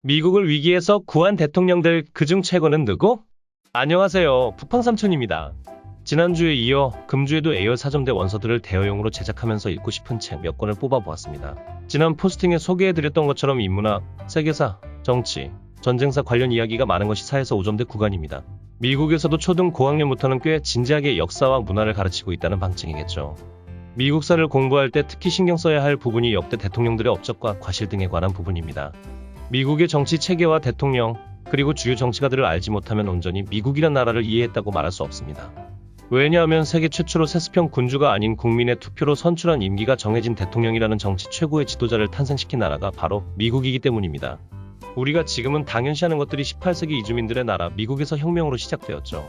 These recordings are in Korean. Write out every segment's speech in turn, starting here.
미국을 위기에서 구한 대통령들 그중 최고는 누구? 안녕하세요. 북팡삼촌입니다. 지난주에 이어 금주에도 에어 사전대 원서들을 대여용으로 제작하면서 읽고 싶은 책 몇 권을 뽑아보았습니다. 지난 포스팅에 소개해드렸던 것처럼 인문학, 세계사, 정치, 전쟁사 관련 이야기가 많은 것이 사에서 5점대 구간입니다. 미국에서도 초등 고학년부터는 꽤 진지하게 역사와 문화를 가르치고 있다는 방증이겠죠. 미국사를 공부할 때 특히 신경 써야 할 부분이 역대 대통령들의 업적과 과실 등에 관한 부분입니다. 미국의 정치 체계와 대통령, 그리고 주요 정치가들을 알지 못하면 온전히 미국이란 나라를 이해했다고 말할 수 없습니다. 왜냐하면 세계 최초로 세습형 군주가 아닌 국민의 투표로 선출한 임기가 정해진 대통령이라는 정치 최고의 지도자를 탄생시킨 나라가 바로 미국이기 때문입니다. 우리가 지금은 당연시하는 것들이 18세기 이주민들의 나라 미국에서 혁명으로 시작되었죠.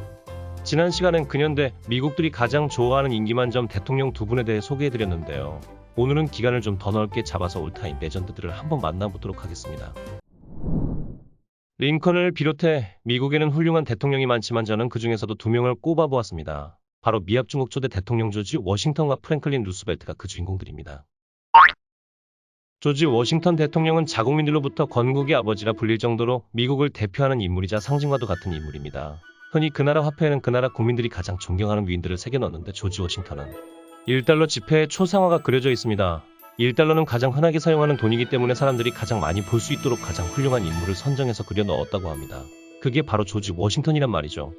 지난 시간엔 근현대 미국들이 가장 좋아하는 인기만점 대통령 두 분에 대해 소개해드렸는데요. 오늘은 기간을 좀 더 넓게 잡아서 올타임 레전드들을 한번 만나보도록 하겠습니다. 링컨을 비롯해 미국에는 훌륭한 대통령이 많지만 저는 그 중에서도 두 명을 꼽아보았습니다. 바로 미합중국 초대 대통령 조지 워싱턴과 프랭클린 루스벨트가 그 주인공들입니다. 조지 워싱턴 대통령은 자국민들로부터 건국의 아버지라 불릴 정도로 미국을 대표하는 인물이자 상징과도 같은 인물입니다. 흔히 그 나라 화폐에는 그 나라 국민들이 가장 존경하는 위인들을 새겨 넣었는데 조지 워싱턴은 1달러 지폐에 초상화가 그려져 있습니다. 1달러는 가장 흔하게 사용하는 돈이기 때문에 사람들이 가장 많이 볼 수 있도록 가장 훌륭한 인물을 선정해서 그려 넣었다고 합니다. 그게 바로 조지 워싱턴이란 말이죠.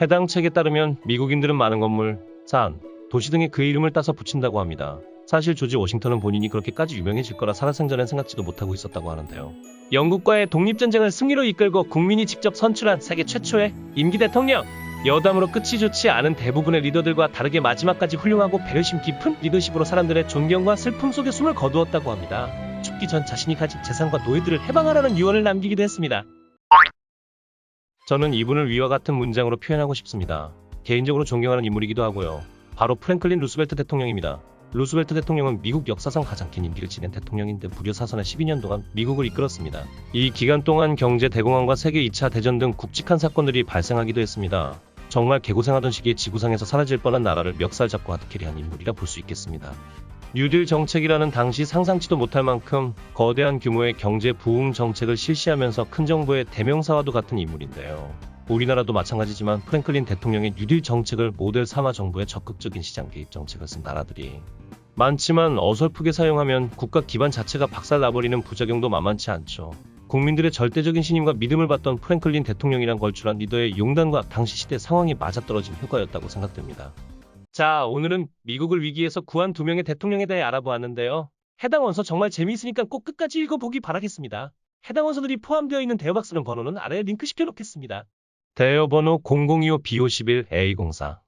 해당 책에 따르면 미국인들은 많은 건물, 산, 도시 등에 그 이름을 따서 붙인다고 합니다. 사실 조지 워싱턴은 본인이 그렇게까지 유명해질 거라 살아생전엔 생각지도 못하고 있었다고 하는데요. 영국과의 독립전쟁을 승리로 이끌고 국민이 직접 선출한 세계 최초의 임기 대통령! 여담으로 끝이 좋지 않은 대부분의 리더들과 다르게 마지막까지 훌륭하고 배려심 깊은 리더십으로 사람들의 존경과 슬픔 속에 숨을 거두었다고 합니다. 죽기 전 자신이 가진 재산과 노예들을 해방하라는 유언을 남기기도 했습니다. 저는 이분을 위와 같은 문장으로 표현하고 싶습니다. 개인적으로 존경하는 인물이기도 하고요. 바로 프랭클린 루스벨트 대통령입니다. 루스벨트 대통령은 미국 역사상 가장 긴 임기를 지낸 대통령인데 무려 사선의 12년 동안 미국을 이끌었습니다. 이 기간 동안 경제 대공황과 세계 2차 대전 등 굵직한 사건들이 발생하기도 했습니다. 정말 개고생하던 시기에 지구상에서 사라질 뻔한 나라를 멱살 잡고 하드캐리한 인물이라 볼 수 있겠습니다. 뉴딜 정책이라는 당시 상상치도 못할 만큼 거대한 규모의 경제 부흥 정책을 실시하면서 큰 정부의 대명사와도 같은 인물인데요. 우리나라도 마찬가지지만 프랭클린 대통령의 뉴딜 정책을 모델 삼아 정부의 적극적인 시장 개입 정책을 쓴 나라들이 많지만 어설프게 사용하면 국가 기반 자체가 박살나버리는 부작용도 만만치 않죠. 국민들의 절대적인 신임과 믿음을 받던 프랭클린 대통령이란 걸출한 리더의 용단과 당시 시대 상황이 맞아떨어진 효과였다고 생각됩니다. 자, 오늘은 미국을 위기에서 구한 두 명의 대통령에 대해 알아보았는데요. 해당 원서 정말 재미있으니까 꼭 끝까지 읽어보기 바라겠습니다. 해당 원서들이 포함되어 있는 대여박 쓰는 번호는 아래에 링크 시켜놓겠습니다. 대여번호 0025B51A04